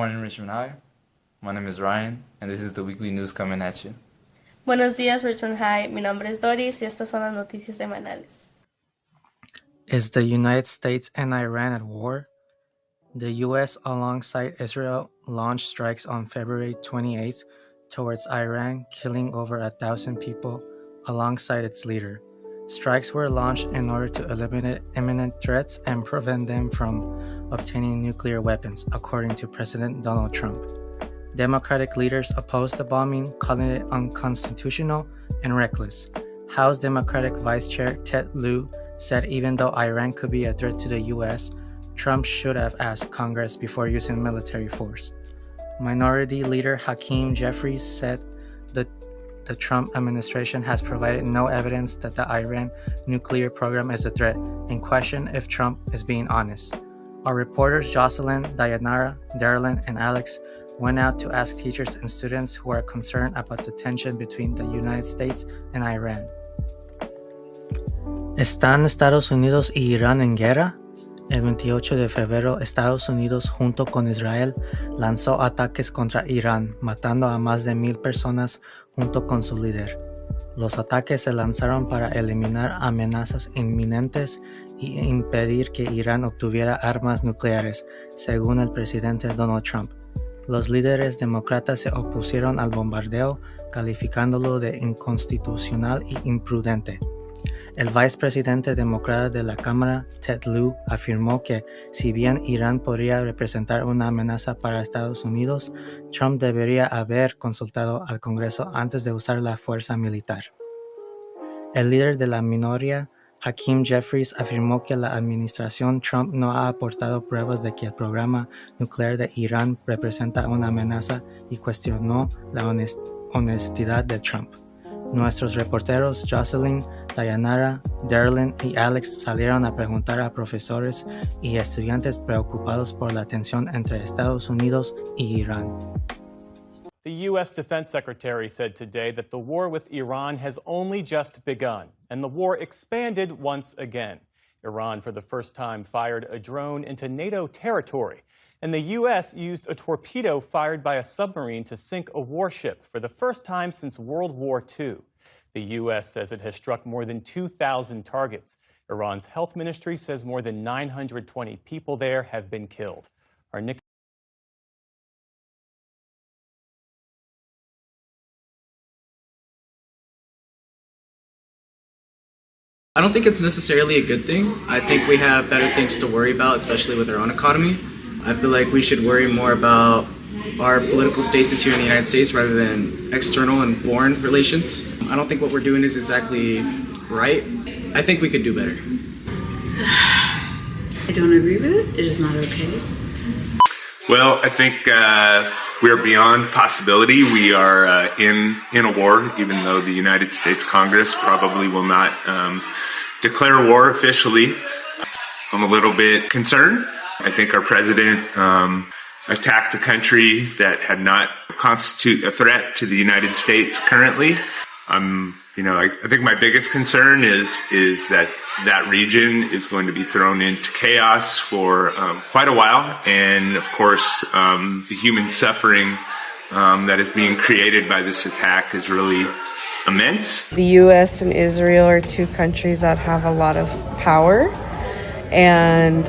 morning, Richmond High. My name is Ryan, and this is the weekly news coming at you. Buenos días, Richmond High. Mi nombre es Doris y estas son las noticias semanales. Is the United States and Iran at war? The U.S., alongside Israel, launched strikes on February 28th towards Iran, killing over 1,000 people alongside its leader. Strikes were launched in order to eliminate imminent threats and prevent them from obtaining nuclear weapons, according to President Donald Trump. Democratic leaders opposed the bombing, calling it unconstitutional and reckless. House Democratic Vice Chair Ted Lieu said even though Iran could be a threat to the U.S., Trump should have asked Congress before using military force. Minority Leader Hakeem Jeffries said that the Trump administration has provided no evidence that the Iran nuclear program is a threat and questioned if Trump is being honest. Our reporters Josseline, Dayanara, Derlin, and Alex went out to ask teachers and students who are concerned about the tension between the United States and Iran. ¿Están Estados Unidos y Irán en guerra? El 28 de febrero, Estados Unidos junto con Israel lanzó ataques contra Irán, matando a más de 1,000 personas junto con su líder. Los ataques se lanzaron para eliminar amenazas inminentes y impedir que Irán obtuviera armas nucleares, según el presidente Donald Trump. Los líderes demócratas se opusieron al bombardeo, calificándolo de inconstitucional y imprudente. El vicepresidente demócrata de la Cámara, Ted Lieu, afirmó que si bien Irán podría representar una amenaza para Estados Unidos, Trump debería haber consultado al Congreso antes de usar la fuerza militar. El líder de la minoría, Hakeem Jeffries, afirmó que la administración Trump no ha aportado pruebas de que el programa nuclear de Irán representa una amenaza y cuestionó la honestidad de Trump. Nuestros reporteros Josseline, Dayanara, Derlin y Alex salieron a preguntar a profesores y estudiantes preocupados por la tensión entre Estados Unidos y Irán. The U.S. Defense Secretary said today that the war with Iran has only just begun, and the war expanded once again. Iran, for the first time, fired a drone into NATO territory, and the U.S. used a torpedo fired by a submarine to sink a warship for the first time since World War II. The U.S. says it has struck more than 2,000 targets. Iran's health ministry says more than 920 people there have been killed. Our Nick I don't think it's necessarily a good thing. I think we have better things to worry about, especially with our own economy. I feel like we should worry more about our political status here in the United States rather than external and foreign relations. I don't think what we're doing is exactly right. I think we could do better. I don't agree with it. It is not okay. Well, I think we are beyond possibility. We are in a war, even though the United States Congress probably will not declare war officially. I'm a little bit concerned. I think our president attacked a country that had not constitute a threat to the United States currently. I think my biggest concern is that region is going to be thrown into chaos for quite a while, and of course, the human suffering that is being created by this attack is really immense. The U.S. and Israel are two countries that have a lot of power, and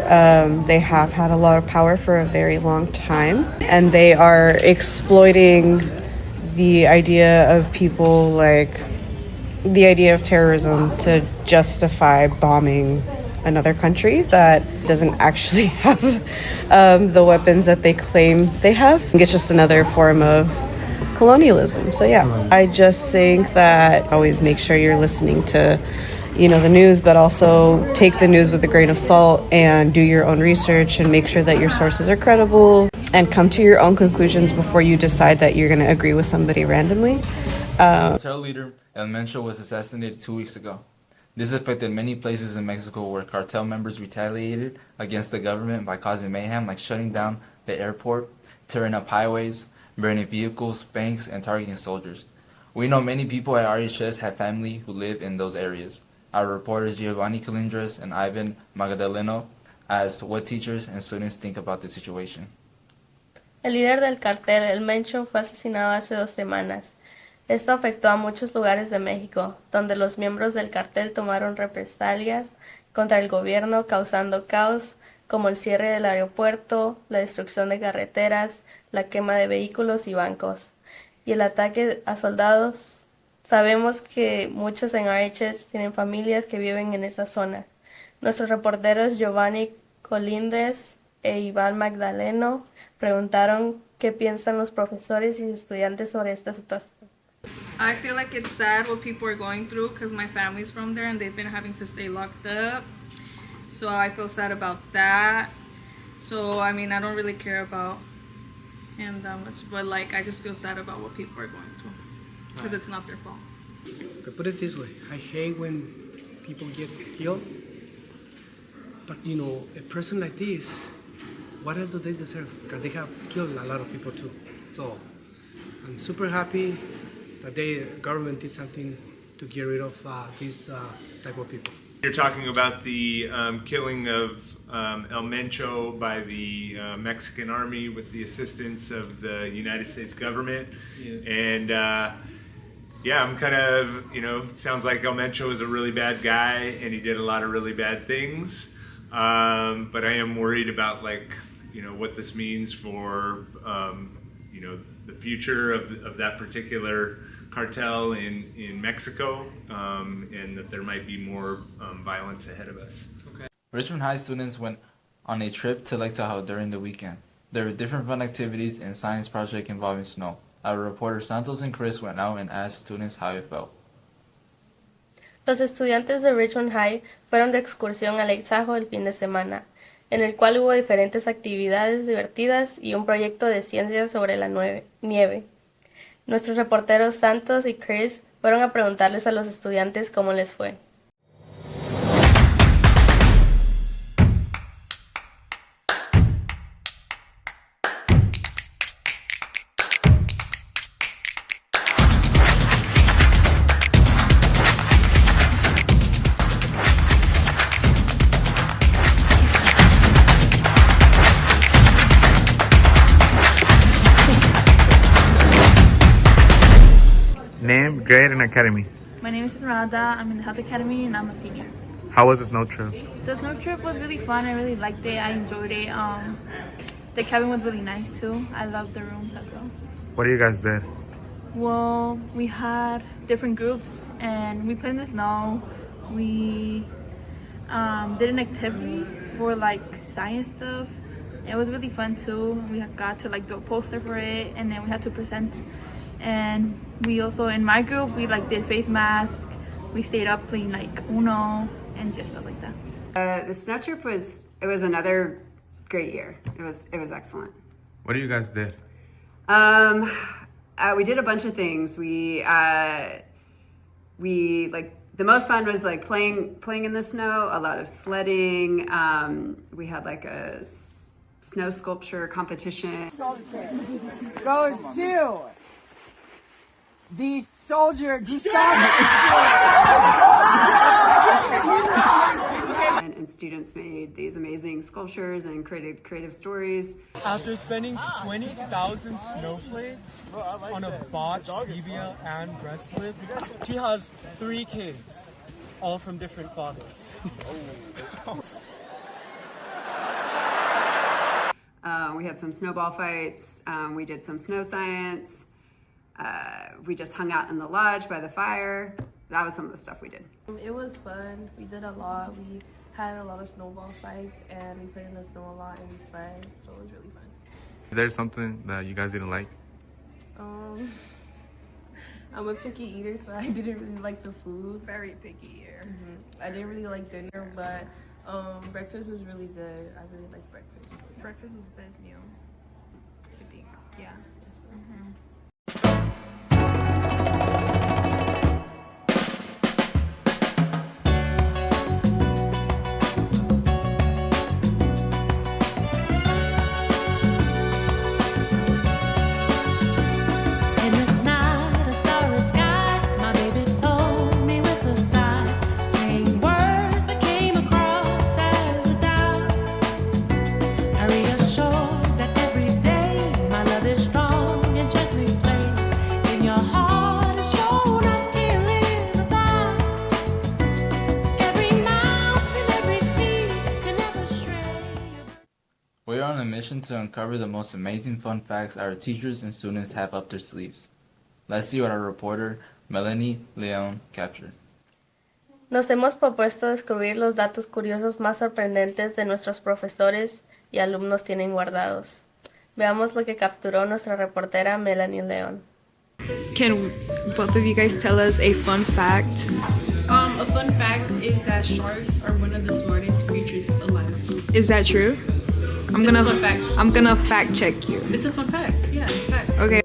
they have had a lot of power for a very long time, and they are exploiting the idea of people, like the idea of terrorism, to justify bombing another country that doesn't actually have the weapons that they claim they have. It's just another form of colonialism. So yeah, I just think that always make sure you're listening to the news, but also take the news with a grain of salt and do your own research and make sure that your sources are credible and come to your own conclusions before you decide that you're going to agree with somebody randomly. Cartel leader Mencho was assassinated 2 weeks ago. This affected many places in Mexico where cartel members retaliated against the government by causing mayhem, like shutting down the airport, tearing up highways, burning vehicles, banks, and targeting soldiers. We know many people at RHS have family who live in those areas. Our reporters Giovanni Colindres and Ivan Magdaleno asked what teachers and students think about the situation. El líder del cartel, el Mencho, fue asesinado hace 2 semanas. Esto afectó a muchos lugares de México, donde los miembros del cartel tomaron represalias contra el gobierno, causando caos, como el cierre del aeropuerto, la destrucción de carreteras, la quema de vehículos y bancos, y el ataque a soldados. Sabemos que muchos en RHS tienen familias que viven en esa zona. Nuestros reporteros Giovanni Colindres e Iván Magdaleno preguntaron qué piensan los profesores y estudiantes sobre esta situación. I feel like it's sad what people are going through because my family's from there and they've been having to stay locked up. So I feel sad about that. So I mean, I don't really care about him that much, but like I just feel sad about what people are going through because it's not their fault. I put it this way, I hate when people get killed, but you know, a person like this, what else do they deserve? Because they have killed a lot of people too. So I'm super happy that the government did something to get rid of these type of people. You're talking about the killing of El Mencho by the Mexican army with the assistance of the United States government. Yeah. And yeah, I'm kind of, you know, sounds like El Mencho is a really bad guy and he did a lot of really bad things. But I am worried about, like, you know, what this means for, you know, the future of that particular cartel in Mexico, and that there might be more violence ahead of us. Okay. Richmond High students went on a trip to Lake Tahoe during the weekend. There were different fun activities and science project involving snow. Our reporters Santos and Chris went out and asked students how it felt. Los estudiantes de Richmond High fueron de excursión a Lake Tahoe el fin de semana, en el cual hubo diferentes actividades divertidas y un proyecto de ciencia sobre la nieve. Nuestros reporteros Santos y Chris fueron a preguntarles a los estudiantes cómo les fue. Name, grade, and academy. My name is Esmeralda. I'm in the Health Academy and I'm a senior. How was the snow trip? The snow trip was really fun. I really liked it. I enjoyed it. The cabin was really nice too. I loved the rooms as well. What do you guys did? Well, we had different groups and we played in the snow. We did an activity for like science stuff. It was really fun too. We got to like do a poster for it and then we had to present. And we also, in my group, we like did face masks. We stayed up playing like Uno and just stuff like that. The snow trip was another great year. It was excellent. What do you guys did? We did a bunch of things. We like the most fun was like playing in the snow. A lot of sledding. We had like a snow sculpture competition. Goes to the soldier Gustavo. And students made these amazing sculptures and created creative stories. After spending 20,000 snowflakes on a botched BBL and breast lift, she has 3 kids, all from different fathers. We had some snowball fights. We did some snow science. We just hung out in the lodge by the fire. That was some of the stuff we did. It was fun. We did a lot. We had a lot of snowball fights and we played in the snow a lot and we slid, so it was really fun. Is there something that you guys didn't like? I'm a picky eater, so I didn't really like the food. Very picky eater. I didn't really like dinner, but breakfast was really good. I really like breakfast. Breakfast was the best meal, I think. Yeah. I reassured that every day my mission to uncover the most amazing fun facts our teachers and students have up their sleeves. Let's see what our reporter, Melani Leon, captured. Nos hemos propuesto descubrir los datos curiosos más sorprendentes de nuestros profesores y alumnos tienen guardados. Veamos lo que capturó nuestra reportera Melani Leon. Can both of you guys tell us a fun fact? A fun fact is that sharks are one of the smartest creatures alive. Is that true? It's a fun fact. I'm gonna fact check you. It's a fun fact. Yeah, it's a fact. Okay.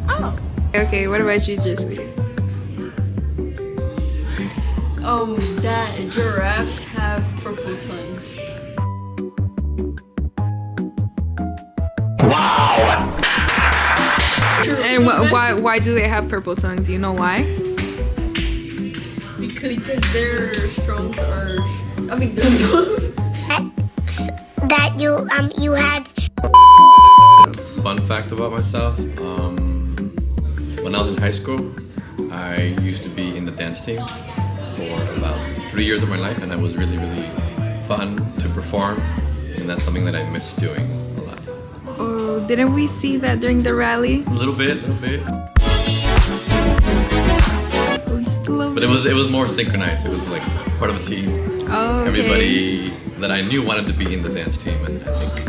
Oh. Okay, what about you, Josseline? That giraffes have purple tongues. And why do they have purple tongues? You know why? Because their strong are. I mean, they're strong. That you had. Fun fact about myself. When I was in high school, I used to be in the dance team for about 3 years of my life, and that was really, really fun to perform, and that's something that I miss doing a lot. Oh, didn't we see that during the rally? A little bit. Oh, just a little But bit. it was more synchronized. It was like part of a team. Oh, okay. Everybody that I knew wanted to be in the dance team, and I think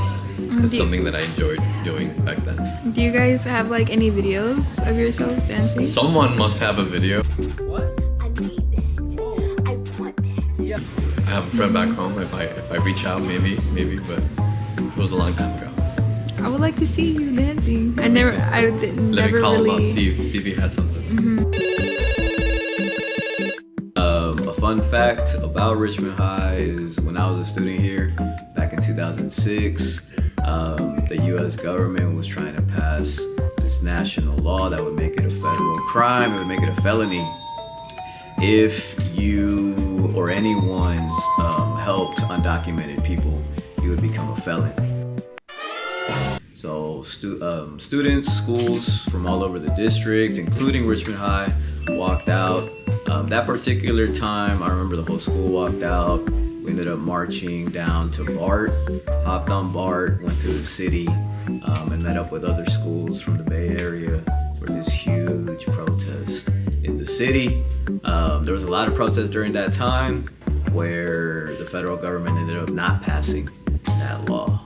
it's something that I enjoyed doing back then. Do you guys have like any videos of yourselves dancing? Someone must have a video. I have a friend back home. If I reach out, maybe, but it was a long time ago. I would like to see you dancing. I Let never me call him up, really. see if he has something. A fun fact about Richmond High is when I was a student here back in 2006, the U.S. government was trying to pass this national law that would make it a federal crime. It would make it a felony if you or anyone's helped undocumented people. You would become a felon. So students, schools from all over the district, including Richmond High, walked out. That particular time, I remember the whole school walked out. We ended up marching down to BART, hopped on BART, went to the city, and met up with other schools from the Bay Area for this huge protest in the city. There was a lot of protests during that time where the federal government ended up not passing that law.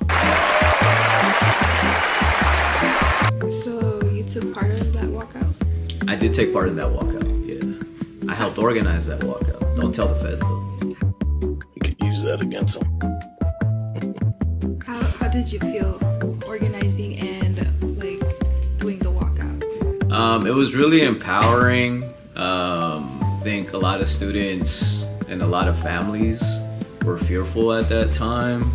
So you took part of that walkout? I did take part in that walkout, yeah. I helped organize that walkout. Don't tell the feds though. You could use that against them. How did you feel organizing and like doing the walkout? It was really empowering. I think a lot of students and a lot of families were fearful at that time.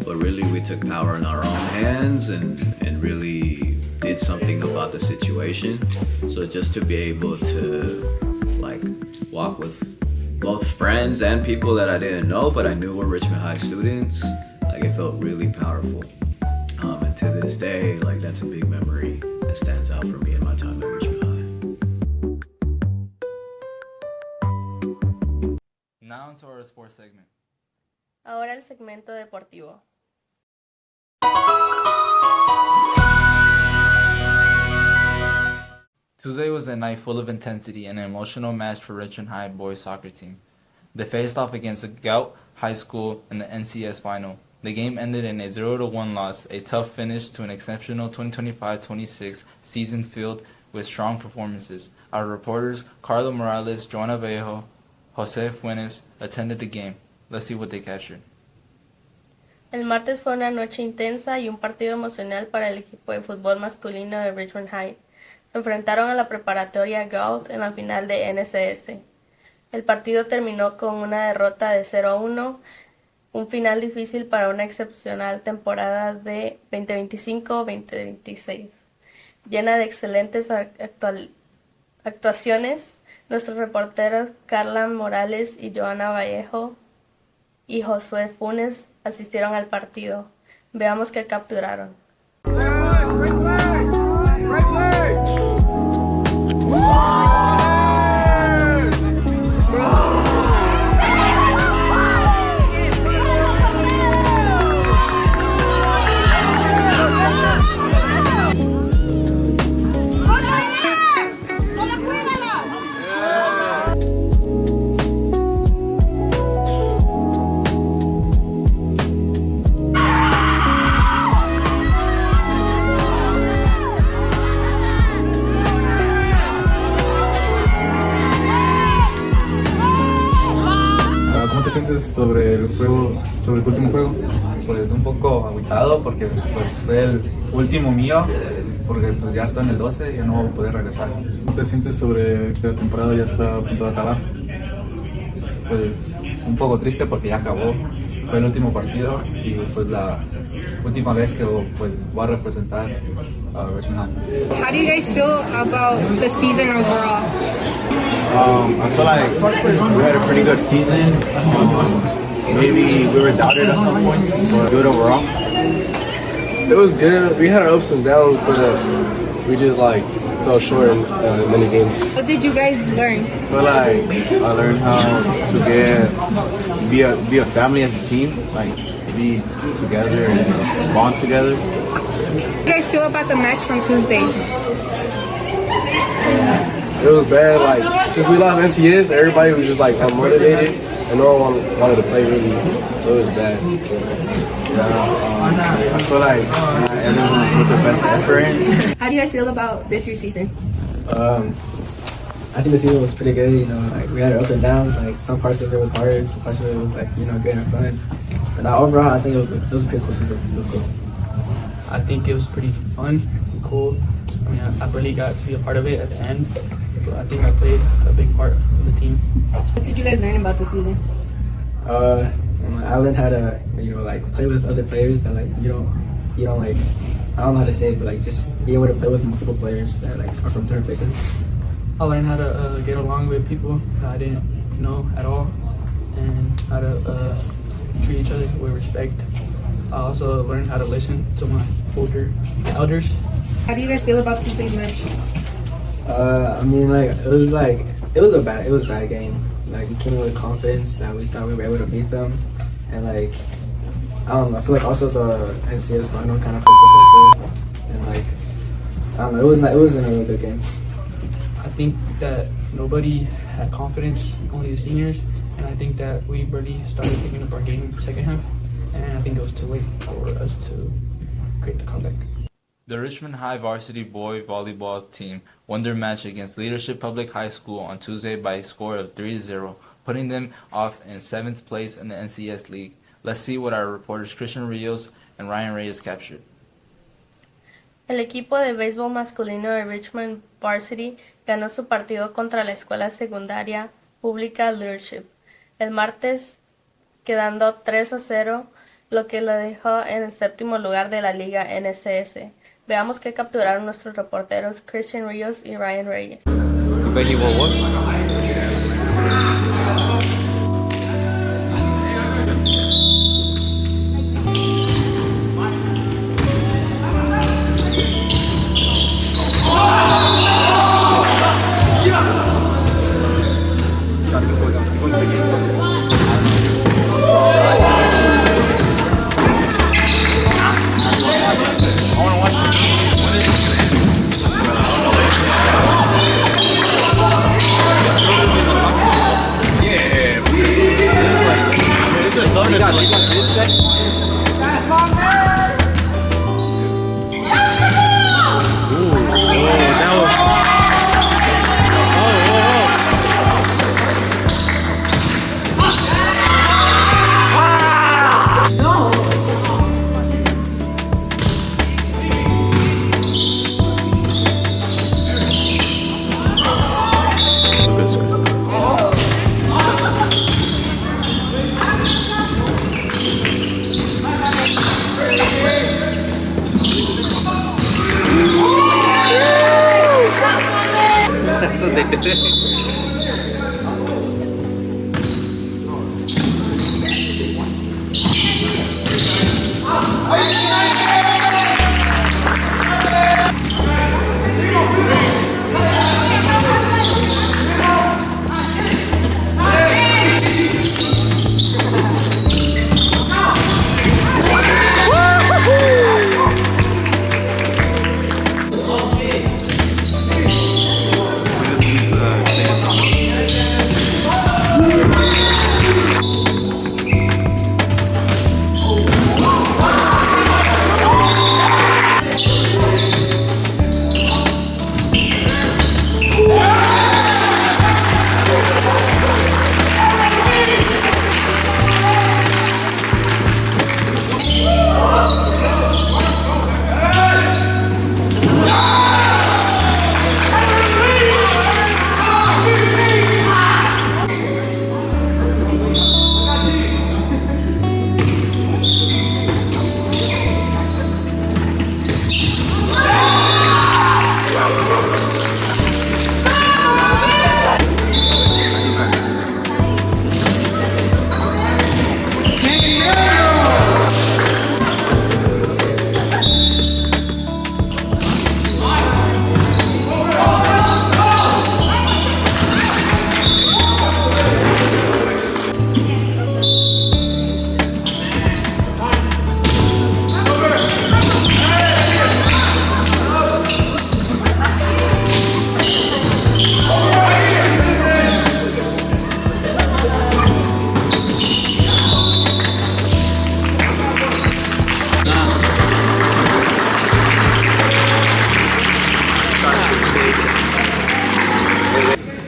But really we took power in our own hands and really did something about the situation. So just to be able to like walk with both friends and people that I didn't know, but I knew were Richmond High students, like it felt really powerful. And to this day, like that's a big memory that stands out for me in my time at Richmond High. Now into our sports segment. Ahora el segmento deportivo. Tuesday was a night full of intensity and an emotional match for Richmond High boys soccer team. They faced off against Gout High School in the NCS final. The game ended in a 0-1 loss, a tough finish to an exceptional 2025-26 season filled with strong performances. Our reporters Carlo Morales, Joana Vallejo, Jose Fuentes attended the game. Let's see what they captured. El martes fue una noche intensa y un partido emocional para el equipo de fútbol masculino de Richmond High. Se enfrentaron a la preparatoria Galt en la final de NCS. El partido terminó con una derrota de 0-1, un final difícil para una excepcional temporada de 2025-2026. Llena de excelentes actuaciones, nuestros reporteros Carla Morales y Joana Vallejo y Josué Funes asistieron al partido. Veamos qué capturaron. sobre el juego, sobre tu último juego? Pues un poco agüitado porque pues, fue el último mío, porque pues ya estoy en el 12 y ya no voy a poder regresar. ¿Cómo te sientes sobre que la temporada ya está a punto de acabar? Pues un poco triste porque ya acabó, fue el último partido y pues la última vez que pues, voy a representar a Richmond High. How do you guys feel about the season overall? I feel like we had a pretty good season. Maybe we were doubted at some points, but good overall. It was good. We had our ups and downs, but we just fell short in many games. What did you guys learn? I feel like I learned how to be a family as a team, like be together and bond together. How do you guys feel about the match from Tuesday? It was bad. Since we lost NCS, everybody was just unmotivated, and no one wanted to play really. So it was bad. I feel like everyone put their best effort in. How do you guys feel about this year's season? I think the season was pretty good. We had our ups and downs. Some parts of it was hard, some parts of it was good and fun. But overall, I think it was a pretty cool season. It was cool. I think it was pretty fun and cool. I mean, I really got to be a part of it at the end. But I think I played a big part of the team. What did you guys learn about the season? I learned how to play with other players that you don't I don't know how to say it, but just being able to play with multiple players that are from different places. I learned how to get along with people that I didn't know at all, and how to treat each other with respect. I also learned how to listen to my elders. How do you guys feel about Tuesday's match? It was a bad game. We came in with confidence that we thought we were able to beat them, and I don't know. I feel also the NCS final kind of focused us too, and I don't know. It wasn't a really good game. I think that nobody had confidence, only the seniors, and I think that we really started picking up our game in the second half, and I think it was too late for us to create the comeback. The Richmond High varsity boy volleyball team won their match against Leadership Public High School on Tuesday by a score of 3-0, putting them off in 7th place in the NCS League. Let's see what our reporters Christian Rios and Ryan Reyes captured. El equipo de béisbol masculino de Richmond Varsity ganó su partido contra la escuela secundaria pública Leadership el martes, quedando 3-0, lo que lo dejó en el 7º lugar de la liga NCS. Veamos qué capturaron nuestros reporteros Christian Rios y Ryan Reyes.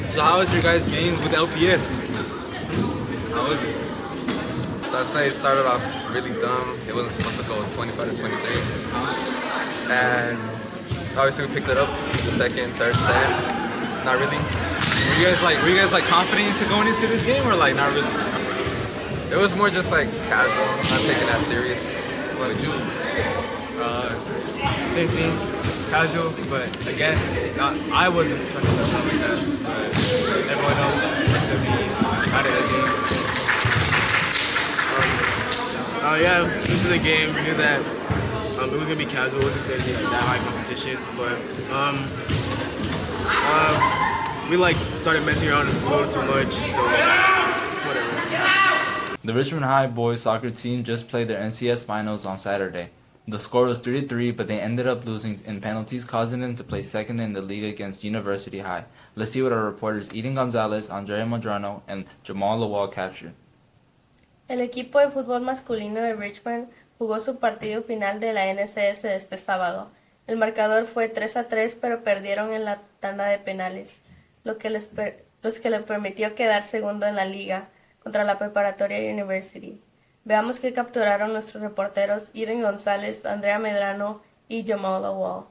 So how was your guys' game with LPS? How was it? So I'd say it started off really dumb. It wasn't supposed to go 25 to 23. And obviously we picked it up the second, third set. Not really. Were you guys like confident into going into this game or like not really? It was more just like casual, not taking that serious. What you? Same thing, casual, but again, I wasn't trying to do something like that. But everyone else to be out of the game. Yeah, into the game, we knew that it was gonna be casual. It wasn't gonna be like that high competition, but we like started messing around a little too much, so it's whatever. The Richmond High boys soccer team just played their NCS finals on Saturday. The score was 3-3, but they ended up losing in penalties, causing them to place second in the league against University High. Let's see what our reporters Eden Gonzalez, Andrea Madrano, and Jamal Lawal captured. El equipo de fútbol masculino de Richmond jugó su partido final de la NCS este sábado. El marcador fue 3-3, pero perdieron en la tanda de penales, lo que les permitió quedar segundo en la liga contra la preparatoria University. Veamos que capturaron nuestros reporteros Eden González, Andrea Medrano y Jamal Lawal.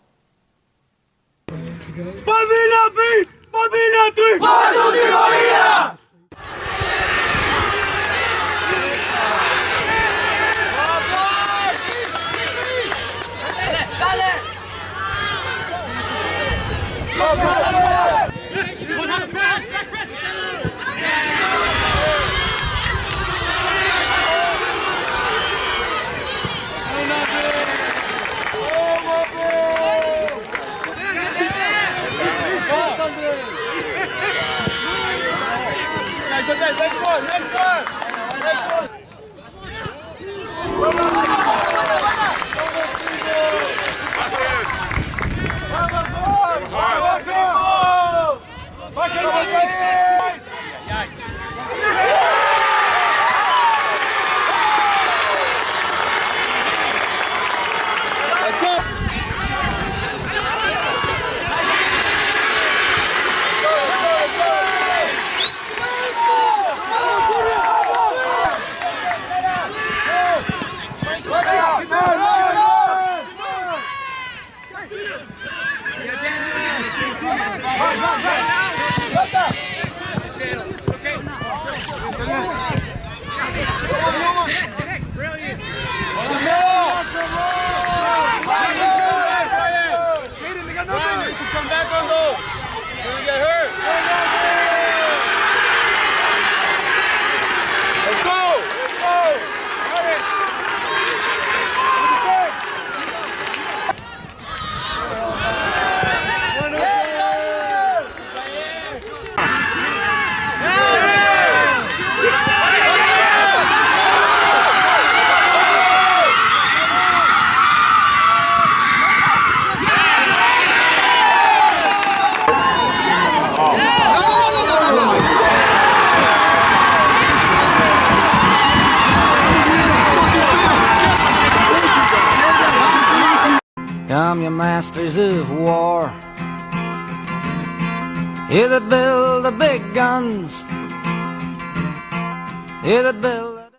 Come, you masters of war, you that build the big guns, you that build